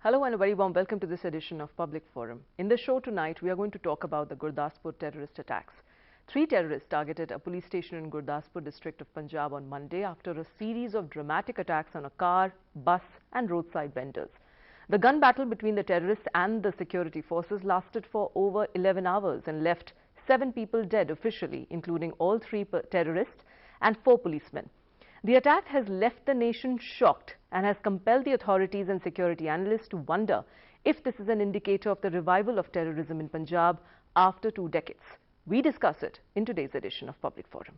Hello and a very warm welcome to this edition of Public Forum. In the show tonight, we are going to talk about the Gurdaspur terrorist attacks. 3 terrorists targeted a police station in Gurdaspur district of Punjab on Monday after a series of dramatic attacks on a car, bus and roadside vendors. The gun battle between the terrorists and the security forces lasted for over 11 hours and left 7 people dead officially, including all 3 terrorists and 4 policemen. The attack has left the nation shocked and has compelled the authorities and security analysts to wonder if this is an indicator of the revival of terrorism in Punjab after 2 decades. We discuss it in today's edition of Public Forum.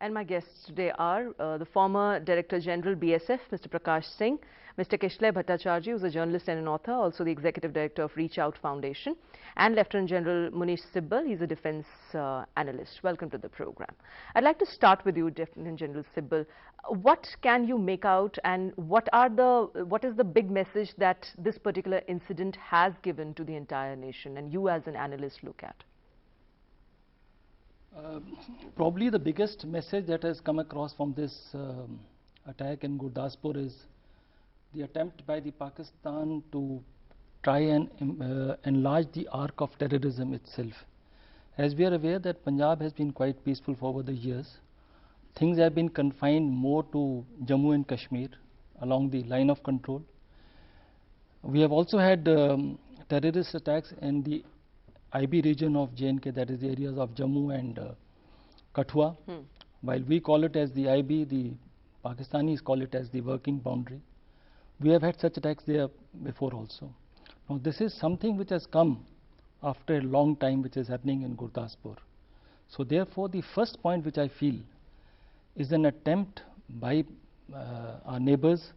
And my guests today are the former Director General BSF, Mr. Prakash Singh, Mr. Kishlay Bhattacharjee, who is a journalist and an author, also the Executive Director of Reach Out Foundation, and Lieutenant General Munish Sibbal, he is a defence analyst. Welcome to the program. I'd like to start with you, Lieutenant General Sibbal. What can you make out, and what is the big message that this particular incident has given to the entire nation, and you as an analyst look at? Probably the biggest message that has come across from this attack in Gurdaspur is the attempt by the Pakistan to try and enlarge the arc of terrorism itself. As we are aware that Punjab has been quite peaceful for over the years, things have been confined more to Jammu and Kashmir along the line of control. We have also had terrorist attacks in the IB region of J&K, that is the areas of Jammu and Kathua. While we call it as the IB, the Pakistanis call it as the working boundary. We have had such attacks there before also. Now this is something which has come after a long time, which is happening in Gurdaspur. So therefore the first point which I feel is an attempt by our neighbors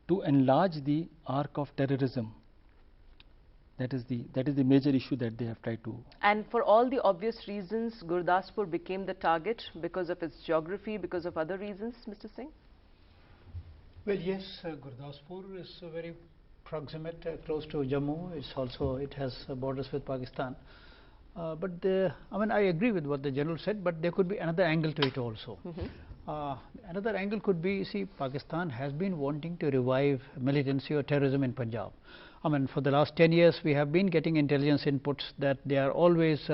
to enlarge the arc of terrorism. That is the major issue that they have tried to. And for all the obvious reasons, Gurdaspur became the target because of its geography, because of other reasons, Mr. Singh? Well, yes, Gurdaspur is very proximate, close to Jammu. It has borders with Pakistan. I agree with what the General said, but there could be another angle to it also. Another angle could be, see, Pakistan has been wanting to revive militancy or terrorism in Punjab. For the last 10 years, we have been getting intelligence inputs that they are always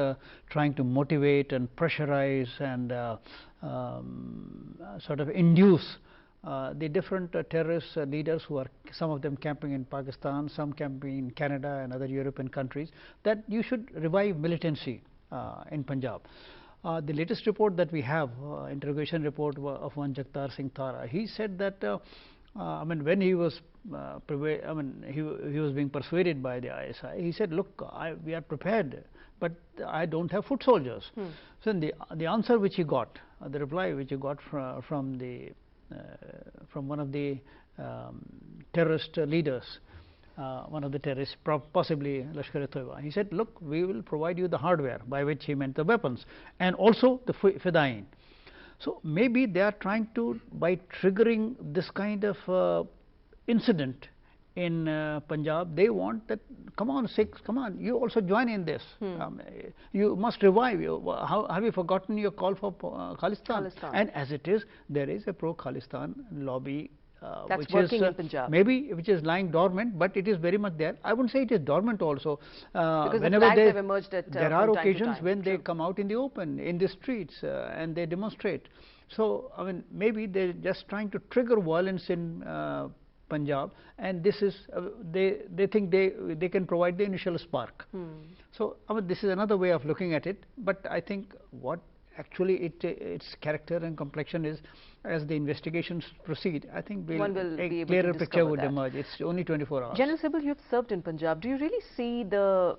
trying to motivate and pressurize and sort of induce the different terrorist leaders who are, some of them camping in Pakistan, some camping in Canada and other European countries, that you should revive militancy in Punjab. The latest report that we have, interrogation report of one Jagtar Singh Thara, he said that when he was he was being persuaded by the ISI, he said, look, we are prepared, but I don't have foot soldiers. So the answer which he got, the reply which he got from one of the terrorist leaders, one of the terrorists, possibly Lashkar-e-Toiba, he said, look, we will provide you the hardware, by which he meant the weapons, and also the Fidain. So maybe they are trying to, by triggering this kind of incident in Punjab, they want that, come on, Sikhs, come on, you also join in this. You must revive. How have you forgotten your call for Khalistan? And as it is, there is a pro-Khalistan lobby that's working in Punjab. Maybe which is lying dormant, but it is very much there. I wouldn't say it is dormant also. Because the flags have emerged there are occasions when they come out in the open, in the streets, and they demonstrate. So, maybe they're just trying to trigger violence in Punjab, and this is they think they can provide the initial spark. So, this is another way of looking at it. But I think what actually its character and complexion is, as the investigations proceed, I think a clearer picture would emerge. It's only 24 hours. General Sibbal, you have served in Punjab. Do you really see the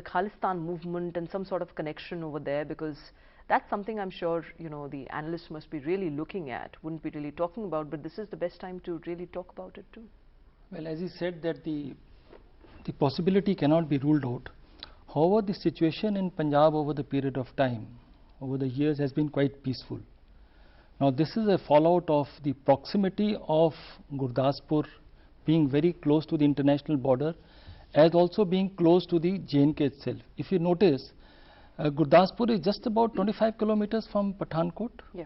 Khalistan movement and some sort of connection over there? Because that's something I'm sure the analysts must be really looking at, wouldn't be really talking about. But this is the best time to really talk about it too. Well, as he said, that the possibility cannot be ruled out. However, the situation in Punjab over the period of time, over the years, has been quite peaceful. Now this is a fallout of the proximity of Gurdaspur being very close to the international border, as also being close to the J&K itself. If you notice, Gurdaspur is just about 25 kilometers from Pathankot. Yeah.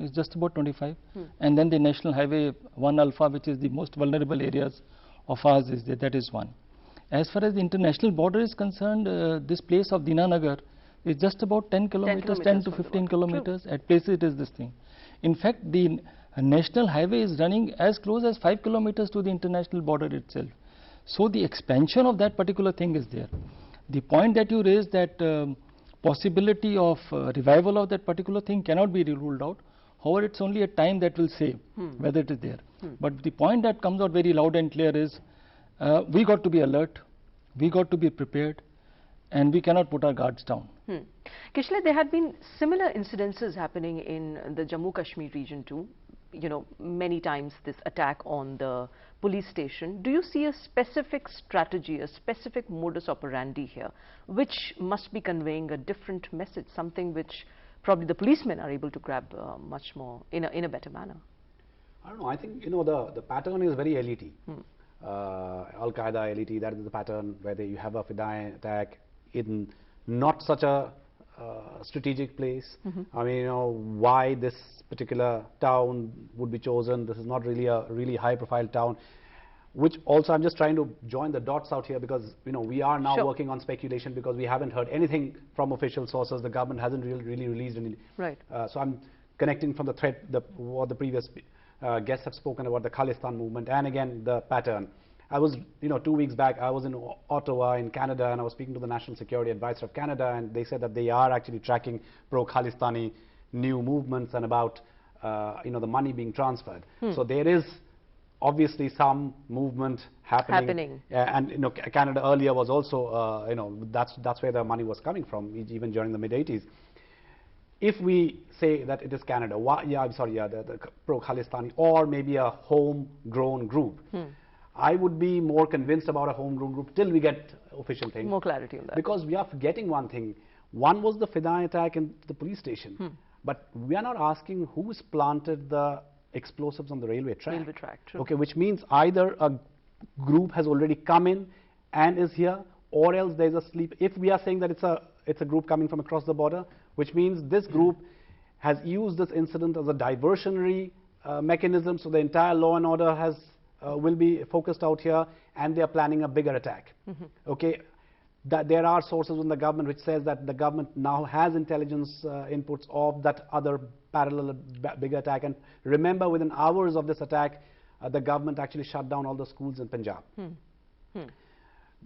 It's just about 25. And then the National Highway 1 Alpha, which is the most vulnerable areas of ours, is there. That is one. As far as the international border is concerned, this place of Dinanagar is just about 10 kilometers, 10 to 15 kilometers. True. At places it is this thing. In fact, the national highway is running as close as 5 kilometers to the international border itself. So the expansion of that particular thing is there. The point that you raised, that possibility of revival of that particular thing cannot be ruled out. However, it's only a time that will say whether it is there. But the point that comes out very loud and clear is we got to be alert, we got to be prepared, and we cannot put our guards down. Kishle, there had been similar incidences happening in the Jammu Kashmir region too. You know, many times this attack on the police station. Do you see a specific strategy, a specific modus operandi here, which must be conveying a different message, something which probably the policemen are able to grab much more in a better manner? I don't know. I think, you know, the pattern is very elite. Al-Qaeda elite, that is the pattern where you have a Fidai attack in not such a strategic place. I mean, you know, why this particular town would be chosen. This is not really a really high profile town, which also I'm just trying to join the dots out here, because, you know, we are now working on speculation because we haven't heard anything from official sources. The government hasn't really released any. Right. So I'm connecting from the thread, what the previous guests have spoken about, the Khalistan movement, and again the pattern. I was, you know, 2 weeks back, I was in Ottawa in Canada, and I was speaking to the National Security Advisor of Canada, and they said that they are actually tracking pro-Khalistani new movements and about, you know, the money being transferred. So there is obviously some movement happening. And, you know, Canada earlier was also, you know, that's where the money was coming from, even during the mid-80s. If we say that it is Canada, the pro-Khalistani, or maybe a homegrown group, I would be more convinced about a homegrown group till we get official things. More clarity on that. Because we are forgetting one thing. One was the Fidai attack in the police station. But we are not asking who's planted the explosives on the railway track. Railway track, true. Okay, which means either a group has already come in and is here, or else there's a sleep. If we are saying that it's a group coming from across the border, which means this group has used this incident as a diversionary mechanism, so the entire law and order has will be focused out here, and they are planning a bigger attack. Okay, that there are sources in the government which says that the government now has intelligence inputs of that other parallel bigger attack. And remember, within hours of this attack, the government actually shut down all the schools in Punjab.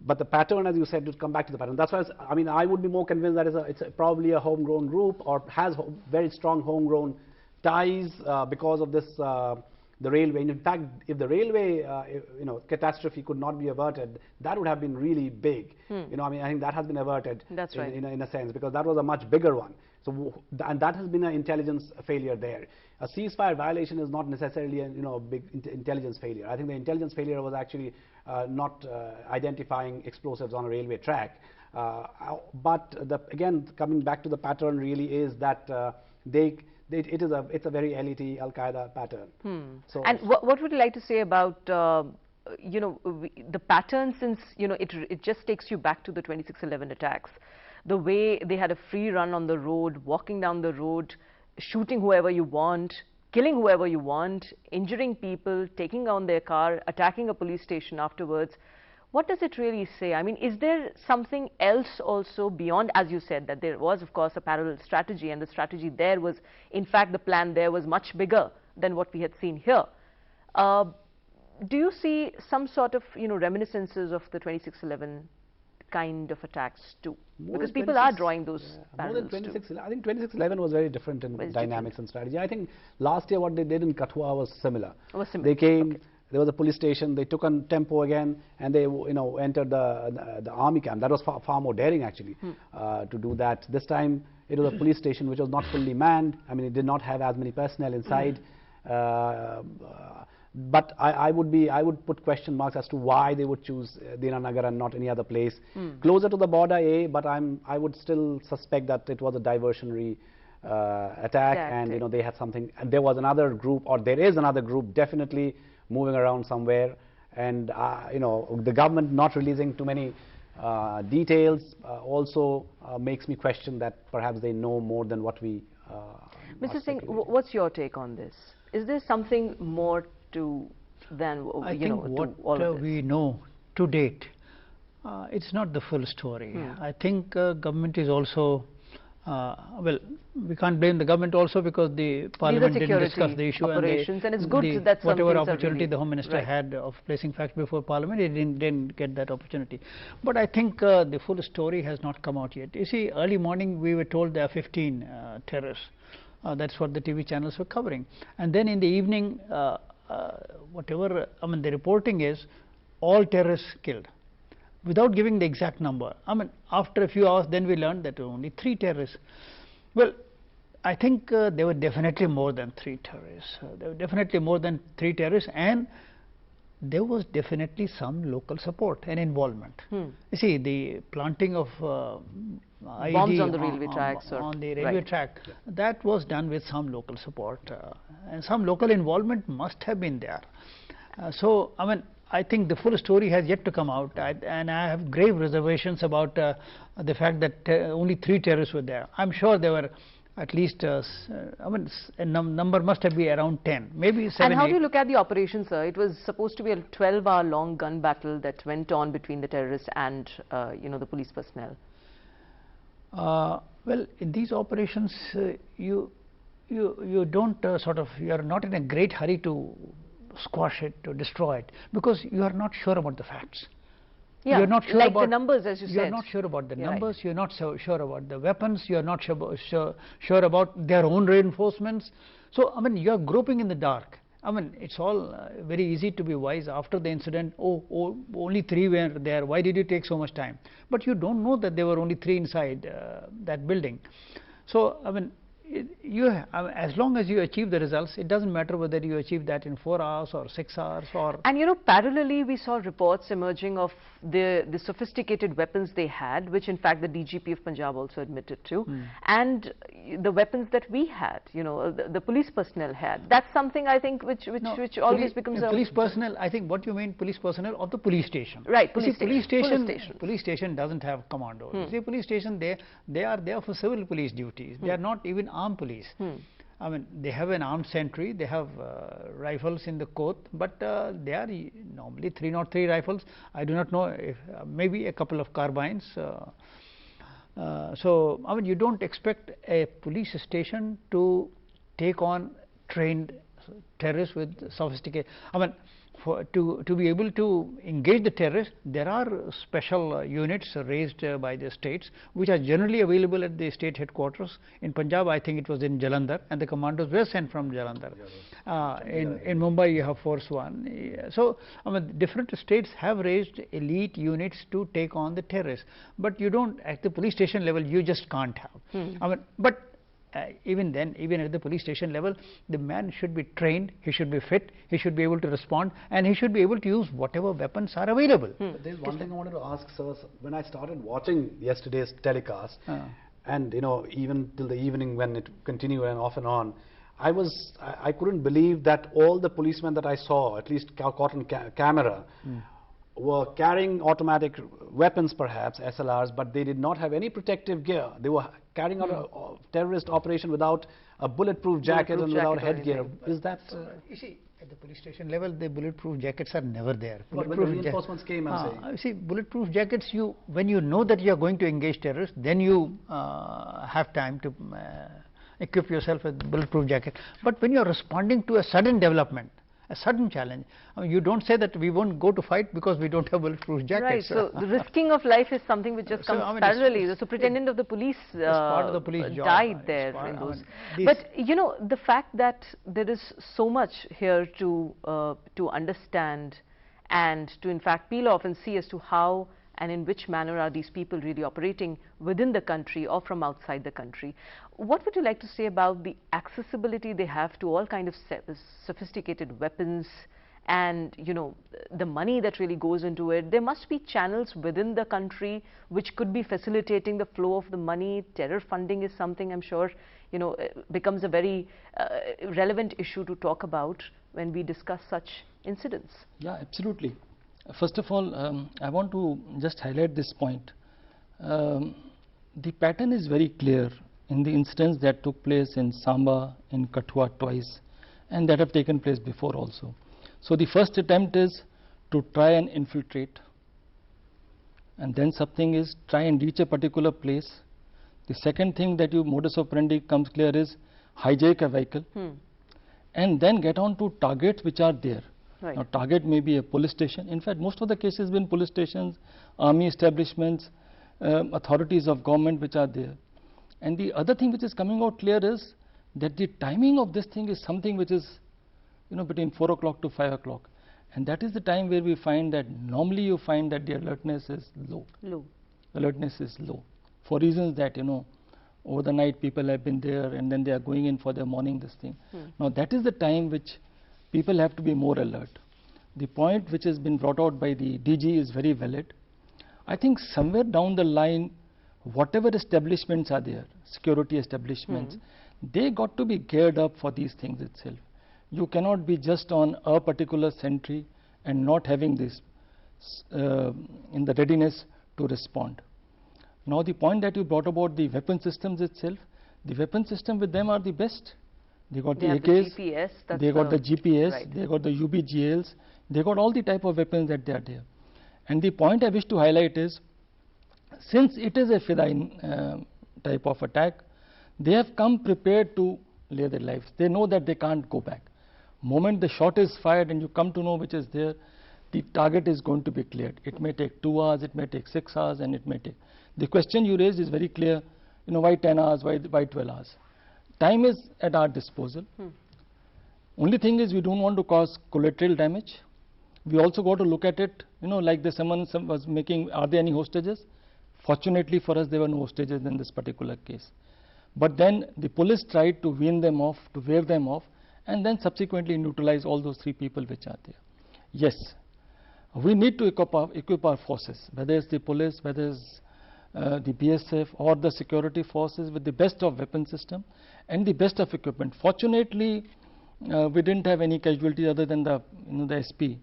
But the pattern, as you said, to come back to the pattern, that's why I mean, I would be more convinced that it's probably a homegrown group, or has very strong homegrown ties because of this the railway. And in fact, if the railway you know, catastrophe could not be averted, that would have been really big. You know, I mean, I think that has been averted. That's right. In a sense, because that was a much bigger one. So, and that has been an intelligence failure there. A ceasefire violation is not necessarily a, you know, a big intelligence failure. I think the intelligence failure was actually not identifying explosives on a railway track. But again, coming back to the pattern, really is that it's a very elite Al-Qaeda pattern. So, and what would you like to say about you know, the pattern, since, you know, it just takes you back to the 26/11 attacks, the way they had a free run on the road, walking down the road, shooting whoever you want, killing whoever you want, injuring people, taking down their car, attacking a police station afterwards. What does it really say? I mean, is there something else also beyond, as you said, that there was, of course, a parallel strategy, and the strategy there was, in fact, the plan there was much bigger than what we had seen here. Do you see some sort of, you know, reminiscences of the 26/11 kind of attacks too? Because people are drawing those parallels too. I think 26/11 was very different in dynamics and strategy. I think last year what they did in Kathua was similar. They came, there was a police station, they took on tempo again, and they, you know, entered the army camp. That was far more daring actually to do that. This time it was a police station which was not fully manned. I mean, it did not have as many personnel inside. But I would put question marks as to why they would choose Dinanagar and not any other place. Closer to the border, but I would still suspect that it was a diversionary attack, and you know, they had something, and there was another group, or there is another group definitely moving around somewhere, and you know, the government not releasing too many details also makes me question that perhaps they know more than what we Mr. Singh, what's your take on this? Is there something more to than you know, what to all of this? we know to date, it's not the full story. I think government is also well, we can't blame the government also, because the parliament didn't discuss the issue, operations, and it's good that some whatever things are opportunity really the Home Minister right. had of placing facts before parliament, he didn't get that opportunity. But I think the full story has not come out yet. You see, early morning we were told there are 15 terrorists. That's what the TV channels were covering, and then in the evening, whatever I mean, the reporting is all terrorists killed, without giving the exact number. I mean, after a few hours, then we learned that there were only 3 terrorists. Well, I think there were definitely more than 3 terrorists. There were definitely more than 3 terrorists, and there was definitely some local support and involvement. You see, the planting of IED bombs on the railway tracks, on the railway track, that was done with some local support, and some local involvement must have been there. So, I mean, I think the full story has yet to come out, and I have grave reservations about the fact that only 3 terrorists were there. I'm sure there were at least, I mean, a number must have been around 10, maybe 7, And how 8. do you look at the operation, sir? It was supposed to be a 12-hour long gun battle that went on between the terrorists and you know, the police personnel. Well, in these operations, you don't you are not in a great hurry to squash it, to destroy it, because you are not sure about the facts. Yeah, you're not sure like about the numbers, as you said. You're not sure about the numbers. Right. You're not so sure about the weapons. You're not sure about their own reinforcements. So, I mean, you're groping in the dark. I mean, it's all very easy to be wise after the incident. Oh, only 3 were there. Why did it take so much time? But you don't know that there were only 3 inside that building. So, I mean, as long as you achieve the results, it doesn't matter whether you achieve that in 4 hours or 6 hours or. And you know, parallelly we saw reports emerging of the sophisticated weapons they had, which in fact the DGP of Punjab also admitted to, and the weapons that we had, you know, the police personnel had. That's something I think which always becomes a police personnel. I think what you mean, police personnel of the police station. Right, police station. Police station doesn't have commandos. See, police station, they are there for civil police duties. They are not even armed police. I mean, they have an armed sentry, they have rifles in the coat, but they are normally 303 rifles. I do not know if maybe a couple of carbines. So, I mean, you don't expect a police station to take on trained terrorists with sophisticated. I mean, to be able to engage the terrorists, there are special units raised by the states, which are generally available at the state headquarters. In Punjab, I think it was in Jalandhar, and the commandos were sent from Jalandhar. In Mumbai, you have Force 1. So, I mean, different states have raised elite units to take on the terrorists, but you don't, at the police station level, you just can't have. I mean, but even then, even at the police station level, the man should be trained, he should be fit, he should be able to respond, and he should be able to use whatever weapons are available. But there's one thing I wanted to ask, sir. When I started watching yesterday's telecast, and you know, even till the evening when it continued and off and on, I couldn't believe that all the policemen that I saw, at least caught on camera, were carrying automatic weapons, perhaps SLRs, but they did not have any protective gear. They were carrying out a terrorist operation without a bulletproof jacket and without headgear. Is that? You see, at the police station level, the bulletproof jackets are never there. But when the reinforcements came, I'm saying. See, bulletproof jackets, when you know that you are going to engage terrorists, then you have time to equip yourself with bulletproof jacket. But when you are responding to a sudden development, a sudden challenge, I mean, you don't say that we won't go to fight because we don't have bulletproof jackets. Right, so the risking of life is something which just comes parallelly. The superintendent of the police, part of the police job, died there in those. But you know, the fact that there is so much here to understand and to in fact peel off and see as to how and in which manner are these people really operating within the country or from outside the country. What would you like to say about the accessibility they have to all kind of sophisticated weapons and the money that really goes into it, there must be channels within the country which could be facilitating the flow of the money. Terror funding is something I'm sure becomes a very relevant issue to talk about when we discuss such incidents. Yeah, absolutely. First of all, I want to just highlight this point. The pattern is very clear in the incidents that took place in Samba, in Kathua twice, and that have taken place before also. So the first attempt is to try and infiltrate, and then something is try and reach a particular place. The second thing that you modus operandi comes clear is hijack a vehicle and then get on to targets which are there. Right. Now target may be a police station. In fact, most of the cases have been police stations, army establishments, authorities of government which are there. And the other thing which is coming out clear is that the timing of this thing is something which is between 4 o'clock to 5 o'clock, and that is the time where we find that normally you find that the alertness is low. Alertness is low for reasons that over the night people have been there and then they are going in for their morning this thing. Now that is the time which people have to be more alert. The point which has been brought out by the DG is very valid. I think somewhere down the line, whatever establishments are there, security establishments, they got to be geared up for these things itself. You cannot be just on a particular sentry and not having this in the readiness to respond. Now the point that you brought about the weapon systems itself, the weapon system with them are the best. They got the AKs, the GPS, they got the GPS, right. they got the UBGLs, they got all the type of weapons that they are there. And the point I wish to highlight is, since it is a Fidain type of attack, they have come prepared to lay their lives. They know that they can't go back. Moment the shot is fired and you come to know which is there, the target is going to be cleared. It may take 2 hours, it may take 6 hours, and it may take. The question you raised is very clear. Why 10 hours, why 12 hours? Time is at our disposal. Only thing is we don't want to cause collateral damage. We also got to look at it, like someone was making, are there any hostages? Fortunately for us, there were no hostages in this particular case. But then the police tried to wean them off, to wave them off, and then subsequently neutralize all those 3 people which are there. Yes, we need to equip our forces, whether it's the police, whether it's the BSF or the security forces, with the best of weapon system and the best of equipment. Fortunately, we didn't have any casualties other than the the SP,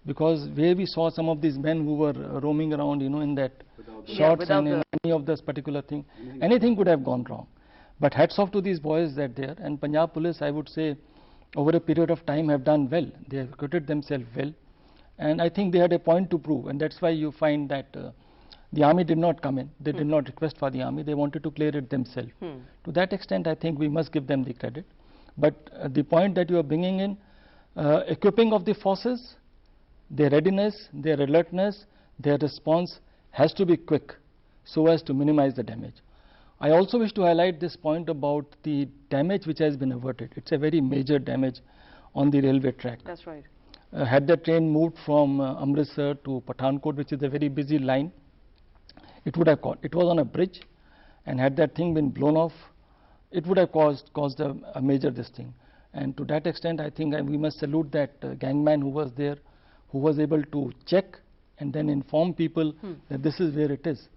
because where we saw some of these men who were roaming around in that shorts and in any of this particular thing, anything could have gone wrong. But hats off to these boys that there, and Punjab police, I would say, over a period of time have done well. They have acquitted themselves well, and I think they had a point to prove, and that's why you find that the army did not come in. They did not request for the army. They wanted to clear it themselves. To that extent, I think we must give them the credit. But the point that you are bringing in, equipping of the forces, their readiness, their alertness, their response has to be quick so as to minimize the damage. I also wish to highlight this point about the damage which has been averted. It's a very major damage on the railway track. That's right. Had the train moved from Amritsar to Pathankot, which is a very busy line, it would have caught. It was on a bridge, and had that thing been blown off, it would have caused a major this thing. And to that extent, I think we must salute that gangman who was there, who was able to check and then inform people that this is where it is.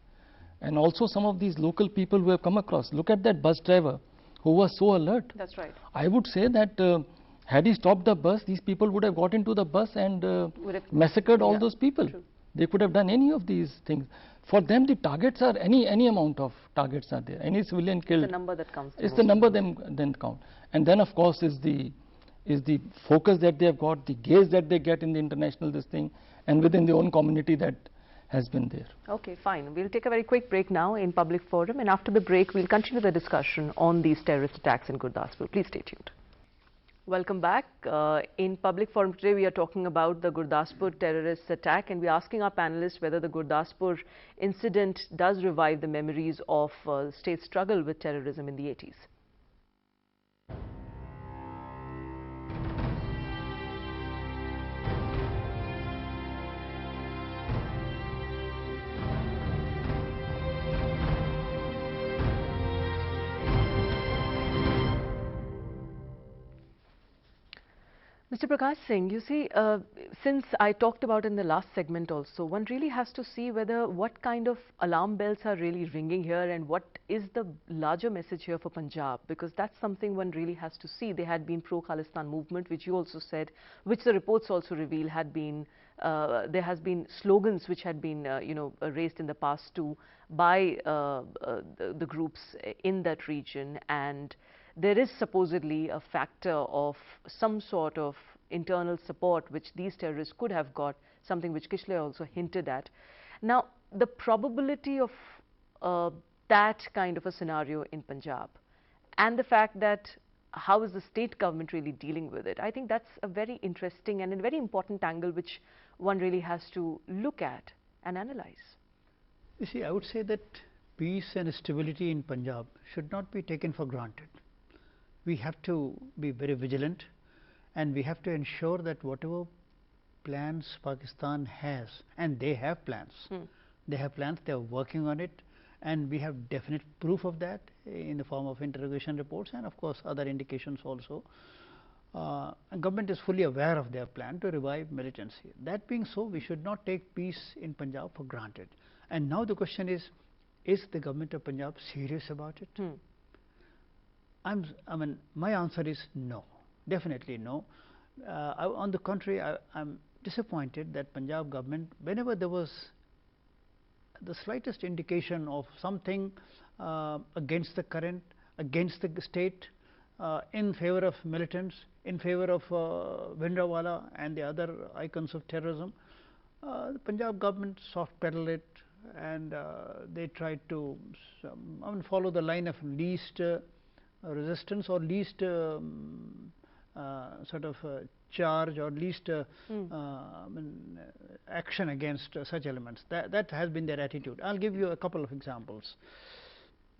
And also some of these local people who have come across. Look at that bus driver who was so alert. That's right. I would say that had he stopped the bus, these people would have got into the bus and massacred all those people. True. They could have done any of these things. For them, the targets are any amount of targets are there. Any civilian killed. It's the number that counts. It's the number then count. And then of course is the focus that they have got, the gaze that they get in the international this thing, and within their own community that has been there. Okay, fine. We'll take a very quick break now in Public Forum, and after the break, we'll continue the discussion on these terrorist attacks in Gurdaspur. Please stay tuned. Welcome back. In Public Forum today, we are talking about the Gurdaspur terrorist attack, and we're asking our panelists whether the Gurdaspur incident does revive the memories of the state's struggle with terrorism in the 80s. Mr. Prakash Singh, you see, since I talked about in the last segment also, one really has to see whether what kind of alarm bells are really ringing here and what is the larger message here for Punjab, because that's something one really has to see. There had been pro-Khalistan movement, which you also said, which the reports also reveal had been, there has been slogans which had been, raised in the past too by the groups in that region, and there is supposedly a factor of some sort of internal support which these terrorists could have got, something which Kishle also hinted at. Now, the probability of that kind of a scenario in Punjab and the fact that how is the state government really dealing with it, I think that's a very interesting and a very important angle which one really has to look at and analyze. You see, I would say that peace and stability in Punjab should not be taken for granted. We have to be very vigilant, and we have to ensure that whatever plans Pakistan has, and they have plans, they are working on it, and we have definite proof of that in the form of interrogation reports and of course other indications also. Government is fully aware of their plan to revive militancy. That being so, we should not take peace in Punjab for granted. And now the question is the government of Punjab serious about it? I mean, my answer is no, definitely no. On the contrary, I'm disappointed that Punjab government, whenever there was the slightest indication of something against the current, against the state, in favor of militants, in favor of Bhindranwala and the other icons of terrorism, the Punjab government soft pedaled it, and they tried to follow the line of least resistance or least sort of charge or least action against such elements. That has been their attitude. I'll give you a couple of examples.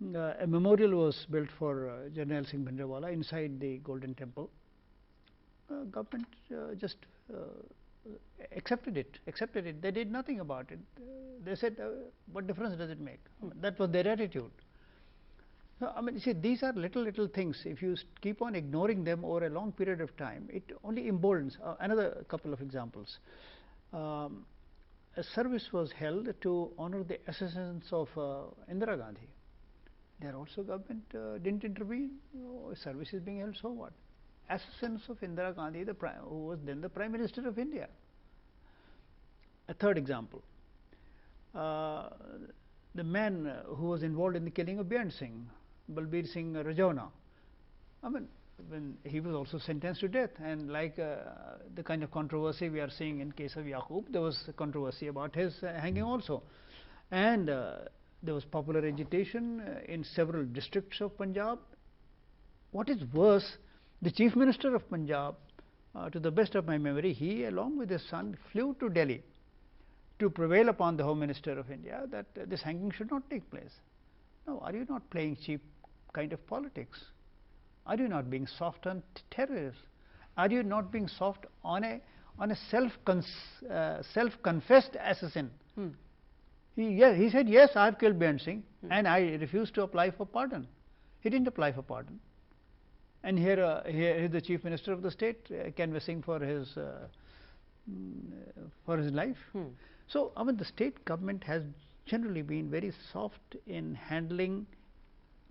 A memorial was built for Jarnail Singh Bhindranwala inside the Golden Temple. Government just accepted it. They did nothing about it. They said, what difference does it make? That was their attitude. So, I mean, you see, these are little things. If you keep on ignoring them over a long period of time, it only emboldens. Another couple of examples. A service was held to honor the assassins of Indira Gandhi. There also government didn't intervene. Service is being held, so what? Assassins of Indira Gandhi, who was then the Prime Minister of India. A third example. The man who was involved in the killing of Byain Singh, Balbir Singh Rajauna, I mean, when he was also sentenced to death, and like the kind of controversy we are seeing in case of Yaqub, there was a controversy about his hanging also, and there was popular agitation in several districts of Punjab. What is worse, the Chief Minister of Punjab, to the best of my memory, he along with his son flew to Delhi to prevail upon the Home Minister of India that this hanging should not take place. Now, are you not playing cheap kind of politics? Are you not being soft on terrorists? Are you not being soft on a self-confessed assassin? He said, yes, I have killed Byain Singh, and I refuse to apply for pardon. He didn't apply for pardon. And here is the Chief Minister of the state canvassing for his life. So, I mean, the state government has generally been very soft in handling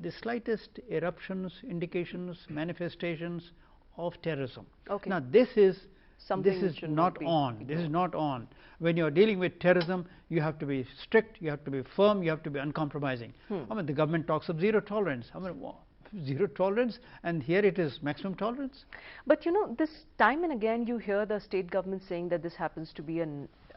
the slightest eruptions, indications, manifestations of terrorism. Okay. Now, this is Something not on. This is not on. When you are dealing with terrorism, you have to be strict, you have to be firm, you have to be uncompromising. I mean, the government talks of zero tolerance. I mean, zero tolerance, and here it is maximum tolerance. But you know, this time and again you hear the state government saying that this happens to be a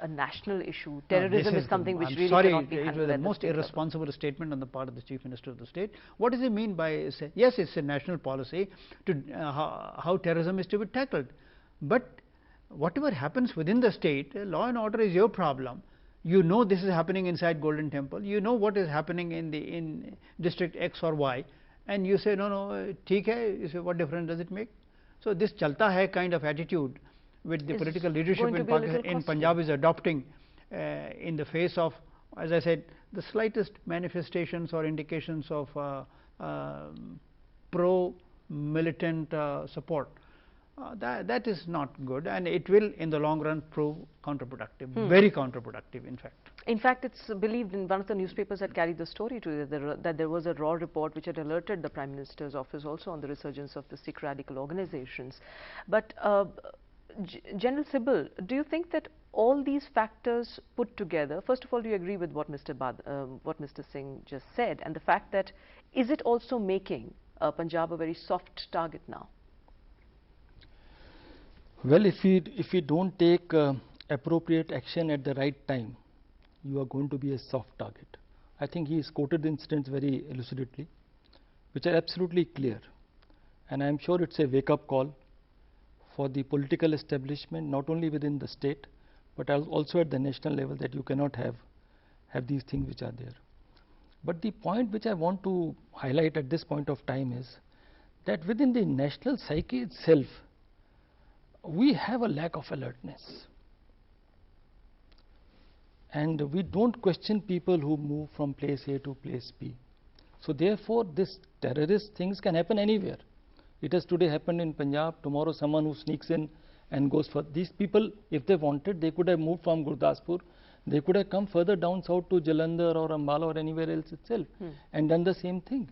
national issue. Terrorism is something which really cannot be handled. It was the most irresponsible statement on the part of the Chief Minister of the state. What does he mean by say, yes, it's a national policy to how terrorism is to be tackled, but whatever happens within the state, law and order is your problem. You know this is happening inside Golden Temple. You know what is happening in district X or Y, and you say no, theek hai. You say what difference does it make? So this chalta hai kind of attitude which the political leadership in Punjab is adopting in the face of, as I said, the slightest manifestations or indications of pro-militant support. that is not good, and it will in the long run prove counterproductive, very counterproductive in fact. In fact, it's believed in one of the newspapers that carried the story today that there was a raw report which had alerted the Prime Minister's office also on the resurgence of the Sikh radical organizations. But General Sibal, do you think that all these factors put together, first of all, do you agree with what Mr. Singh just said, and the fact that is it also making Punjab a very soft target now? Well, if we don't take appropriate action at the right time, you are going to be a soft target. I think he has quoted the incidents very elucidely, which are absolutely clear, and I am sure it's a wake-up call for the political establishment, not only within the state, but also at the national level, that you cannot have these things which are there. But the point which I want to highlight at this point of time is that within the national psyche itself, we have a lack of alertness, and we don't question people who move from place A to place B. So therefore, this terrorist things can happen anywhere. It has today happened in Punjab, tomorrow someone who sneaks in and goes for these people, if they wanted, they could have moved from Gurdaspur, they could have come further down south to Jalandhar or Ambala or anywhere else itself and done the same thing,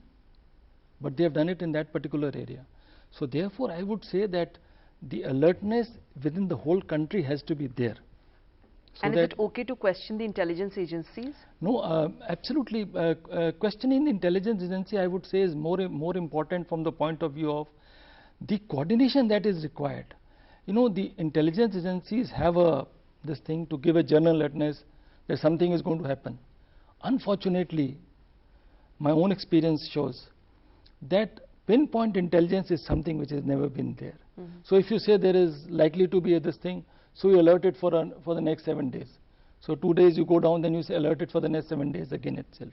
but they have done it in that particular area. So therefore, I would say that the alertness within the whole country has to be there. So and is it okay to question the intelligence agencies? No, absolutely. Questioning the intelligence agency, I would say, is more important from the point of view of the coordination that is required. You know, the intelligence agencies have this thing to give a general alertness that something is going to happen. Unfortunately, my own experience shows that pinpoint intelligence is something which has never been there. So if you say there is likely to be this thing, so you alert it for the next 7 days. So 2 days you go down, then you say alert it for the next 7 days again itself.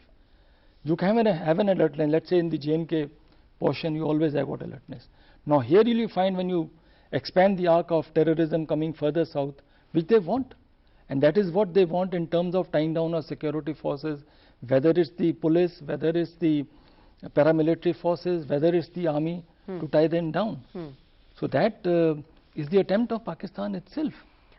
You can have an alert line. Let's say in the J&K portion, you always have got alertness. Now here you find when you expand the arc of terrorism coming further south, which they want, and that is what they want in terms of tying down our security forces, whether it's the police, whether it's the paramilitary forces, whether it's the army, to tie them down. So that is the attempt of Pakistan itself.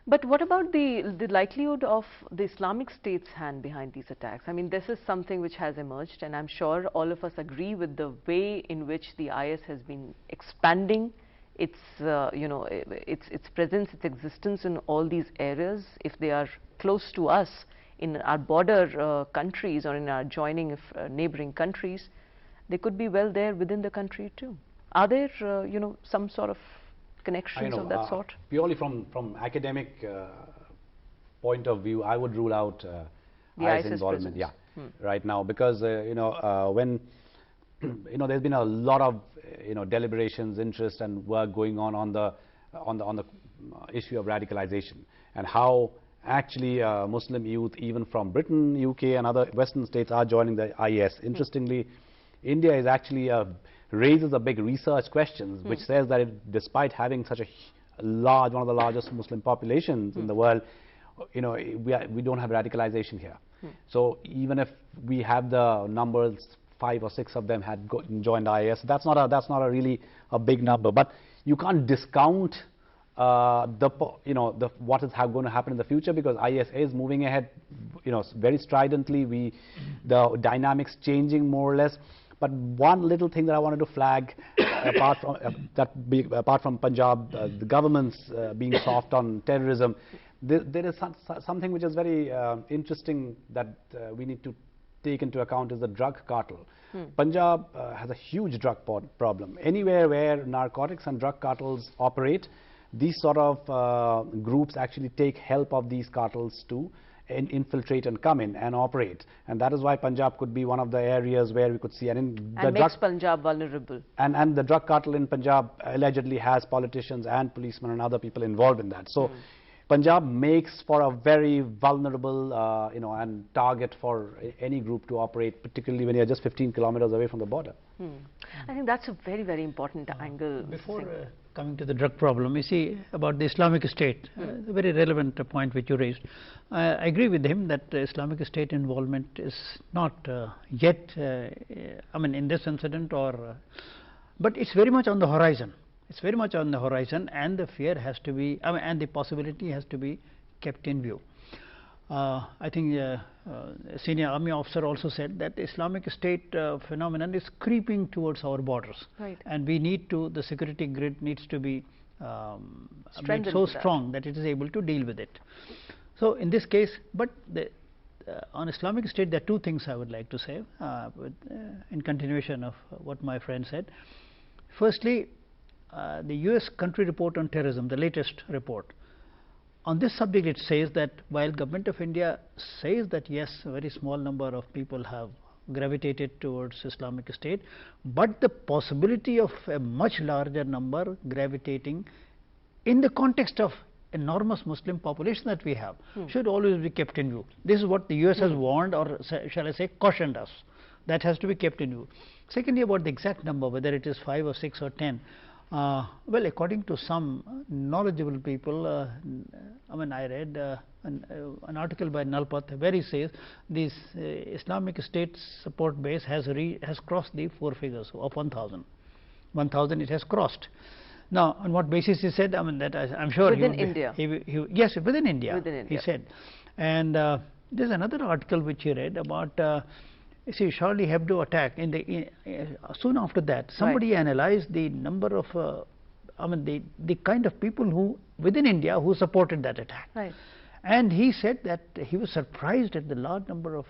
But what about the likelihood of the Islamic State's hand behind these attacks? I mean, this is something which has emerged, and I'm sure all of us agree with the way in which the IS has been expanding its its presence, its existence in all these areas. If they are close to us in our border countries or in our adjoining neighboring countries, they could be well there within the country too. Are there some sort of connections of that sort? Purely from academic point of view, I would rule out IS involvement. Yeah, right now, because when there's been a lot of deliberations, interest, and work going on the issue of radicalization, and how actually Muslim youth, even from Britain, UK, and other Western states, are joining the IS. Interestingly, India is actually raises a big research questions, which says that despite having such a large, one of the largest Muslim populations in the world, we don't have radicalization here. So even if we have the numbers, 5 or 6 of them had joined IS, that's not a really a big number. But you can't discount what is going to happen in the future, because IS is moving ahead, very stridently. The dynamics changing more or less. But one little thing that I wanted to flag, apart from Punjab, the government's being soft on terrorism, there is something which is very interesting that we need to take into account, is the drug cartel. Punjab has a huge drug problem. Anywhere where narcotics and drug cartels operate, these sort of groups actually take help of these cartels to infiltrate and come in and operate, and that is why Punjab could be one of the areas where we could see, and makes Punjab vulnerable. And the drug cartel in Punjab allegedly has politicians and policemen and other people involved in that. So Punjab makes for a very vulnerable and target for any group to operate, particularly when you're just 15 kilometers away from the border. I think that's a very, very important angle. Before coming to the drug problem, you see, about the Islamic State, a very relevant point which you raised. I agree with him that Islamic State involvement is not yet, in this incident, but it's very much on the horizon. It's very much on the horizon, and the fear has to be, and the possibility has to be kept in view. I think a senior army officer also said that the Islamic State phenomenon is creeping towards our borders, right. and we need to, the security grid needs to be made so strong that it is able to deal with it. So in this case, but on Islamic State, there are two things I would like to say in continuation of what my friend said. Firstly, the US country report on terrorism, the latest report, on this subject it says that while Government of India says that yes, a very small number of people have gravitated towards Islamic State, but the possibility of a much larger number gravitating in the context of enormous Muslim population that we have should always be kept in view. This is what the US has warned, or shall I say cautioned us. That has to be kept in view. Secondly, about the exact number, whether it is 5 or 6 or 10, well, according to some knowledgeable people, I read an article by Nalpat where he says this Islamic State support base has crossed the 4 figures of 1,000. 1,000 it has crossed. Now, on what basis he said? That I'm sure within India. Yes, within India. Within India. He said, and there's another article which he read about. You see, Charlie Hebdo attack. Soon after that, somebody analyzed the number of, the kind of people who within India who supported that attack. Right. And he said that he was surprised at the large number of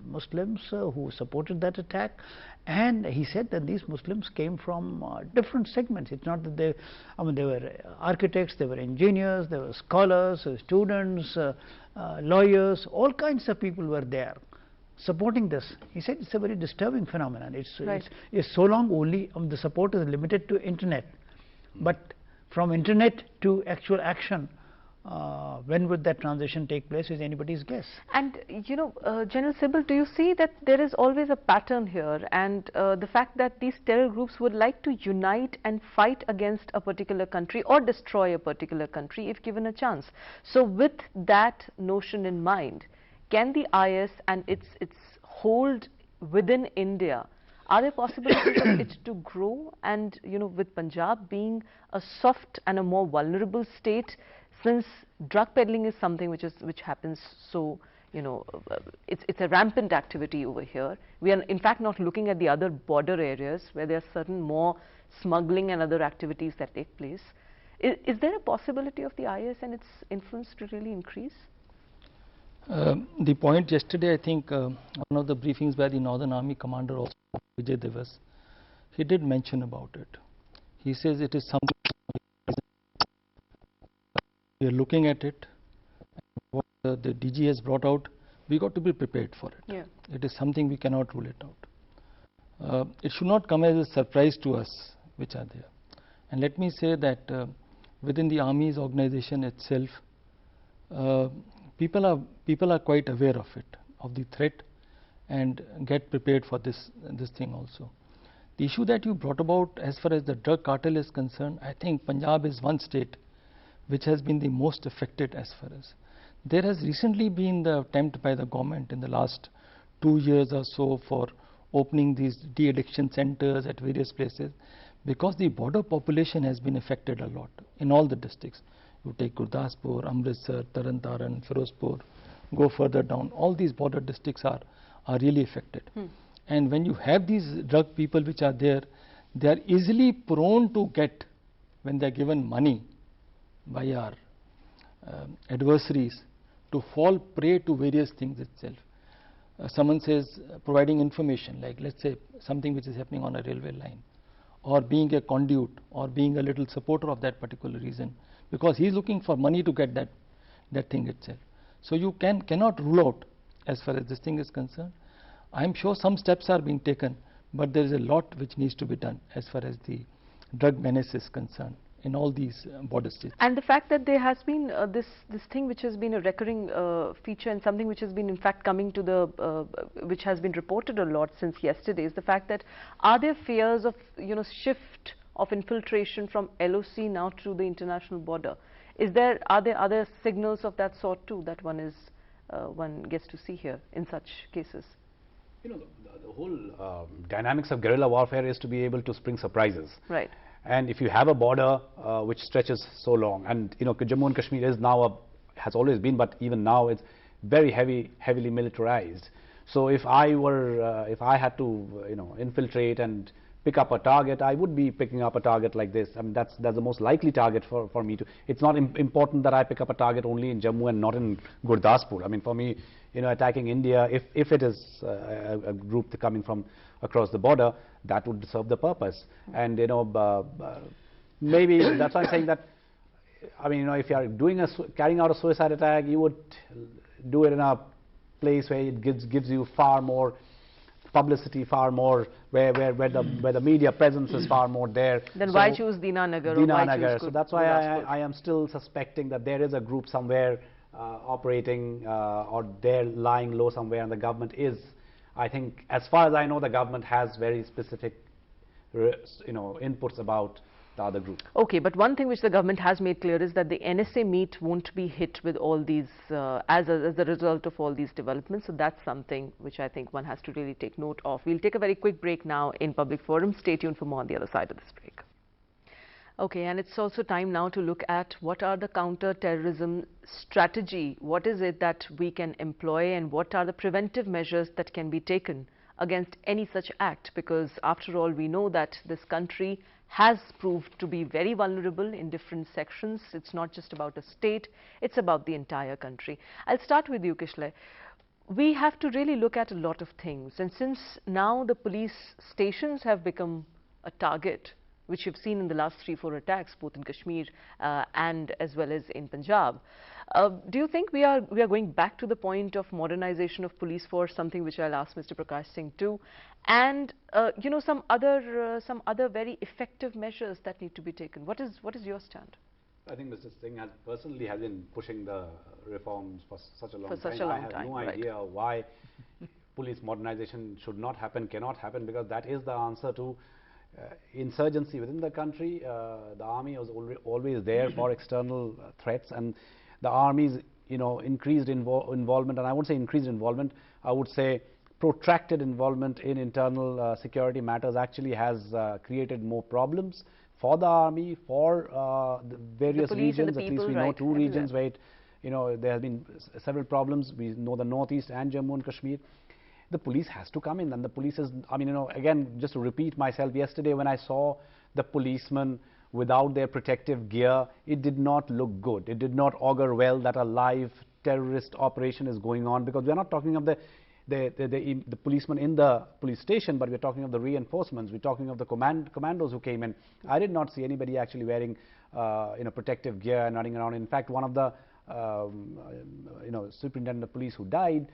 Muslims who supported that attack, and he said that these Muslims came from different segments. It's not that they were architects, they were engineers, they were scholars, students, lawyers, all kinds of people were there supporting this. He said it's a very disturbing phenomenon. It's so long only the support is limited to internet, but from internet to actual action, when would that transition take place is anybody's guess. And General Sybil, do you see that there is always a pattern here, and the fact that these terror groups would like to unite and fight against a particular country or destroy a particular country if given a chance? So with that notion in mind, can the IS and its hold within India, are there possibilities of it to grow? And with Punjab being a soft and a more vulnerable state, since drug peddling is something which happens so, it's a rampant activity over here. We are in fact not looking at the other border areas where there are certain more smuggling and other activities that take place. Is there a possibility of the IS and its influence to really increase? The point yesterday, I think one of the briefings by the Northern Army Commander also, Vijay Devas, he did mention about it. He says it is something we are looking at it. What the DG has brought out, we got to be prepared for it. Yeah. It is something we cannot rule it out. It should not come as a surprise to us which are there. And let me say that within the Army's organization itself, people are quite aware of it, of the threat, and get prepared for this thing also. The issue that you brought about as far as the drug cartel is concerned, I think Punjab is one state which has been the most affected as far as. There has recently been the attempt by the government in the last 2 years or so for opening these de-addiction centers at various places, because the border population has been affected a lot in all the districts. You take Gurdaspur, Amritsar, Taran, Firozpur, go further down, all these border districts are really affected. And when you have these drug people which are there, they are easily prone to get, when they are given money by our adversaries, to fall prey to various things itself. Someone says providing information, like let's say something which is happening on a railway line, or being a conduit, or being a little supporter of that particular reason, because he is looking for money to get that thing itself. So you cannot rule out as far as this thing is concerned. I am sure some steps are being taken, but there is a lot which needs to be done as far as the drug menace is concerned in all these border states. And the fact that there has been this thing which has been a recurring feature, and something which has been in fact coming to the which has been reported a lot since yesterday, is the fact that are there fears of shift of infiltration from LOC now to the international border? Are there other signals of that sort too that one gets to see here in such cases? The whole dynamics of guerrilla warfare is to be able to spring surprises. Right. And if you have a border which stretches so long, and Jammu and Kashmir is now has always been, but even now it's very heavily militarized. So if I had to infiltrate and pick up a target, I would be picking up a target like this. I mean, that's the most likely target for me to. It's not important that I pick up a target only in Jammu and not in Gurdaspur. I mean, for me, attacking India, if it is a group coming from across the border, that would serve the purpose. And maybe that's why I'm saying that. I mean, if you are carrying out a suicide attack, you would do it in a place where it gives you far more publicity, far more where the media presence is far more there. Then why choose Dinanagar? Dinanagar. So that's why I am still suspecting that there is a group somewhere operating or they're lying low somewhere, and the government is. I think, as far as I know, the government has very specific, inputs about the other group. Okay, but one thing which the government has made clear is that the NSA meet won't be hit with all these as a result of all these developments. So that's something which I think one has to really take note of. We'll take a very quick break now in Public Forum. Stay tuned for more on the other side of this break. Okay, and it's also time now to look at what are the counter-terrorism strategy. What is it that we can employ, and what are the preventive measures that can be taken against any such act? Because after all, we know that this country has proved to be very vulnerable in different sections. It's not just about a state, it's about the entire country. I'll start with you, Kishle. We have to really look at a lot of things, and since now the police stations have become a target, which you've seen in the last 3-4 attacks, both in Kashmir and as well as in Punjab. Do you think we are going back to the point of modernization of police force, something which I'll ask Mr. Prakash Singh too, and some other very effective measures that need to be taken? What is your stand? I think Mr. Singh personally has been pushing the reforms for such a long time. For such a long time, I have no idea why police modernization should not happen, cannot happen, because that is the answer to insurgency within the country. The army was always there for external threats, and the army's increased involvement, and I won't say increased involvement, I would say protracted involvement in internal security matters actually has created more problems for the army, for the various regions. At least we know two regions where there have been several problems. We know the northeast and Jammu and Kashmir. The police has to come in, and the police is, again, just to repeat myself, yesterday when I saw the policemen without their protective gear, it did not look good. It did not augur well that a live terrorist operation is going on, because we are not talking of the policemen in the police station, but we're talking of the reinforcements. We're talking of the commandos who came in. I did not see anybody actually wearing protective gear and running around. In fact, one of the superintendent of police who died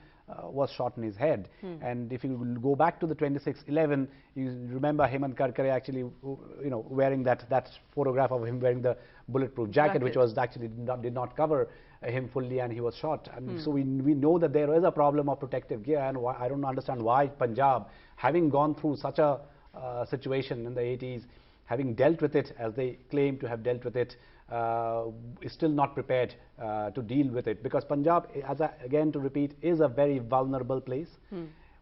was shot in his head. And if you go back to the 26/11, you remember Hemant Karkare actually wearing that photograph of him wearing the bulletproof jacket, which was actually did not cover him fully, and he was shot. And so we know that there is a problem of protective gear, and I don't understand why Punjab, having gone through such a situation in the 80s, having dealt with it as they claim to have dealt with it, is still not prepared to deal with it, because Punjab, again to repeat, is a very vulnerable place.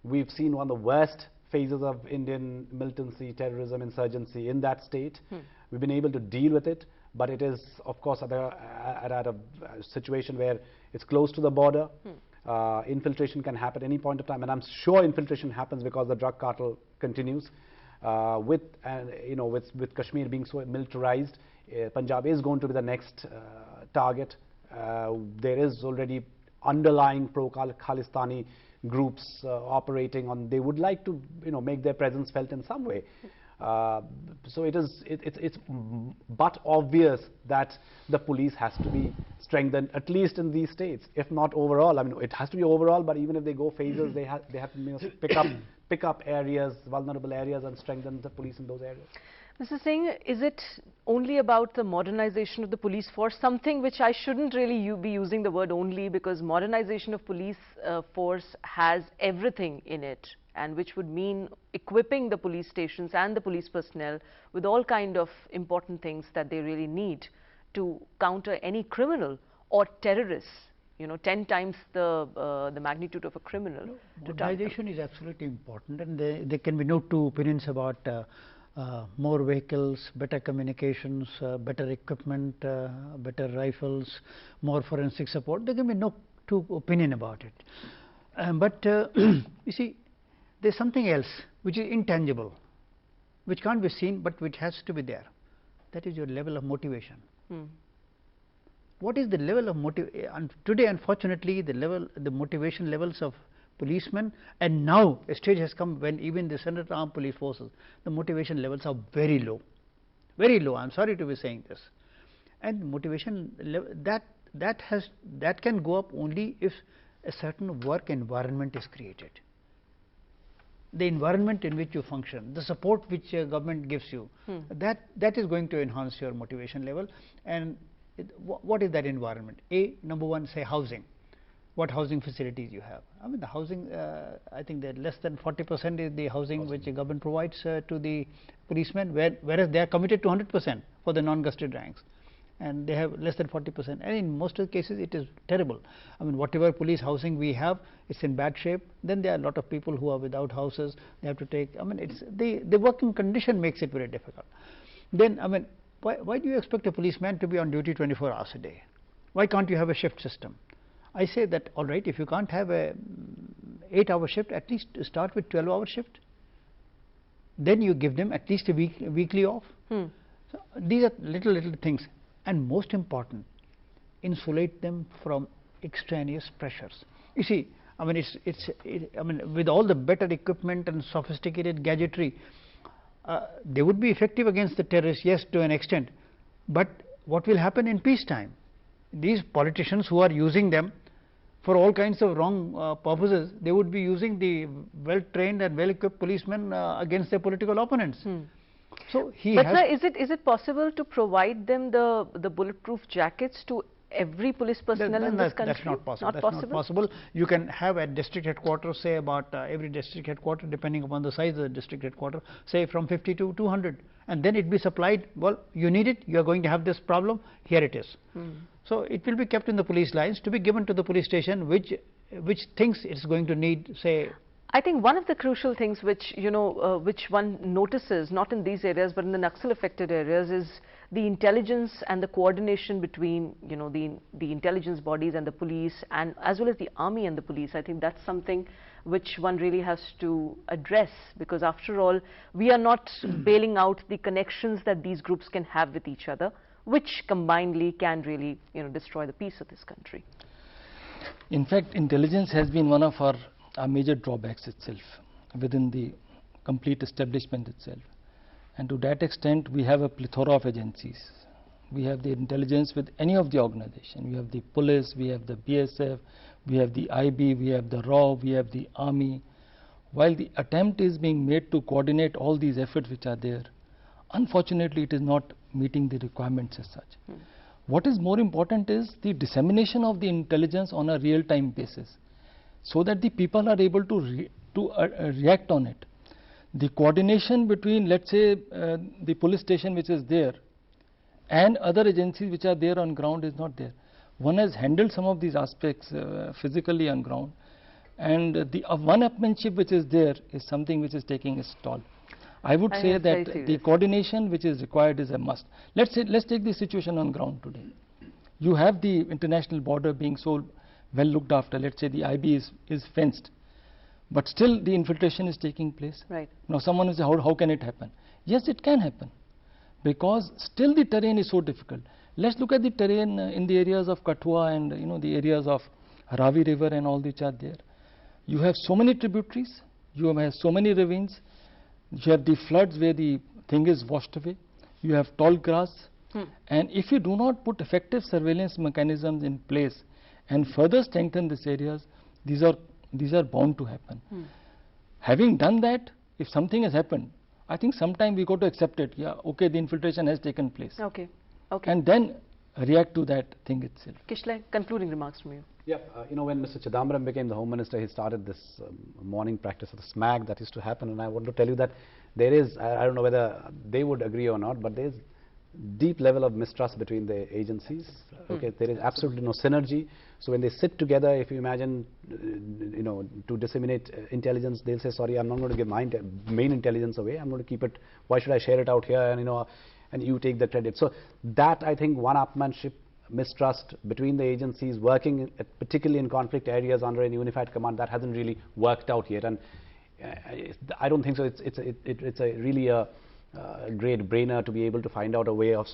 We've seen one of the worst phases of Indian militancy, terrorism, insurgency in that state. We've been able to deal with it, but it is, of course, at a situation where it's close to the border. Infiltration can happen at any point of time, and I'm sure infiltration happens because the drug cartel continues. With Kashmir being so militarized, Punjab is going to be the next target. There is already underlying pro-Khalistani groups operating on. They would like to make their presence felt in some way. So it's but obvious that the police has to be strengthened, at least in these states, if not overall. I mean, it has to be overall, but even if they go phases, they have to pick up areas, vulnerable areas, and strengthen the police in those areas. Mr. Singh, is it only about the modernization of the police force, something which I shouldn't really be using the word only, because modernization of police force has everything in it, and which would mean equipping the police stations and the police personnel with all kind of important things that they really need to counter any criminal or terrorists, 10 times the magnitude of a criminal. Modernization is absolutely important, and there can be no two opinions about more vehicles, better communications, better equipment, better rifles, more forensic support. There can be no two opinion about it. But you see, there is something else which is intangible, which can't be seen, but which has to be there. That is your level of motivation. What is the level of motivation? Today, unfortunately, the motivation levels of policemen, and now a stage has come when even the Standard Armed Police Forces, the motivation levels are very low, very low. I am sorry to be saying this, and motivation level that can go up only if a certain work environment is created. The environment in which you function, the support which government gives you, that is going to enhance your motivation level. And what is that environment? Number one, say housing. What housing facilities you have? I mean, the housing, I think that less than 40% is the housing which the government provides to the policemen, whereas they are committed to 100% for the non-gazetted ranks, and they have less than 40%. And in most of the cases, it is terrible. I mean, whatever police housing we have, it's in bad shape. Then there are a lot of people who are without houses. They have to take. I mean, it's the working condition makes it very difficult. Then, I mean, why do you expect a policeman to be on duty 24 hours a day? Why can't you have a shift system? I say that, all right, if you can't have a 8-hour shift, at least start with 12-hour shift. Then you give them at least a weekly off. So these are little things, and most important, insulate them from extraneous pressures. You see, I mean, I mean, with all the better equipment and sophisticated gadgetry, they would be effective against the terrorists, yes, to an extent. But what will happen in peacetime? These politicians who are using them for all kinds of wrong purposes, they would be using the well-trained and well-equipped policemen against their political opponents. So but sir, is it possible to provide them the bulletproof jackets to every police personnel in this country? That's not possible. Not that's not possible. You can have at district headquarters, say about every district headquarter, depending upon the size of the district headquarter, say from 50 to 200, and then it be supplied. Well, you need it. You are going to have this problem. Here it is. So it will be kept in the police lines to be given to the police station, which thinks it's going to need, say. I think one of the crucial things which which one notices, not in these areas but in the Naxal affected areas, is the intelligence and the coordination between the intelligence bodies and the police, and as well as the army and the police. I think that's something which one really has to address, because after all, we are not bailing out the connections that these groups can have with each other, which combinedly can really destroy the peace of this country. In fact, intelligence has been one of our major drawbacks itself within the complete establishment itself, and to that extent we have a plethora of agencies. We have the intelligence with any of the organization. We have the police, we have the BSF, we have the IB, we have the RAW, we have the army. While the attempt is being made to coordinate all these efforts which are there, unfortunately it is not meeting the requirements as such. What is more important is the dissemination of the intelligence on a real-time basis, so that the people are able to react on it. The coordination between, let's say, the police station which is there and other agencies which are there on ground is not there. One has handled some of these aspects physically on ground, and the one-upmanship which is there is something which is taking its toll. I would say that the coordination which is required is a must. Let's take the situation on ground today. You have the international border being so well looked after. Let's say the IB is fenced, but still the infiltration is taking place. Right. Now someone will say, how can it happen? Yes, it can happen, because still the terrain is so difficult. Let's look at the terrain in the areas of Kathua and the areas of Ravi River and all which are there. You have so many tributaries, you have so many ravines, you have the floods where the thing is washed away, you have tall grass, and if you do not put effective surveillance mechanisms in place and further strengthen these areas, these are bound to happen. Having done that, if something has happened, I think sometime we got to accept it. Yeah, okay, the infiltration has taken place. Okay. And then react to that thing itself. Kishle, concluding remarks from you. Yeah, when Mr. Chidambaram became the Home Minister, he started this morning practice of the SMAG that used to happen, and I want to tell you that there is, I don't know whether they would agree or not, but there is deep level of mistrust between the agencies. Okay, there is absolutely no synergy. So when they sit together, if you imagine, you know, to disseminate intelligence, they'll say, sorry, I'm not going to give my main intelligence away. I'm going to keep it. Why should I share it out here? And, you know, and you take the credit. So that, I think, one-upmanship, mistrust between the agencies working particularly in conflict areas under a unified command, that hasn't really worked out yet. And I don't think so. It's a really a great brainer to be able to find out a way of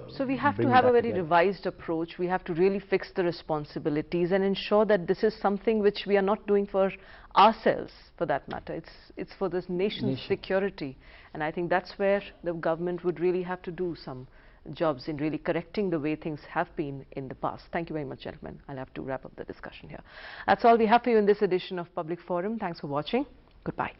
so we have to have a very revised approach. We have to really fix the responsibilities and ensure that this is something which we are not doing for ourselves, for that matter. It's for this nation's security, and I think that's where the government would really have to do some jobs in really correcting the way things have been in the past. Thank you very much, gentlemen. I'll have to wrap up the discussion here. That's all we have for you in this edition of Public Forum. Thanks for watching. Goodbye.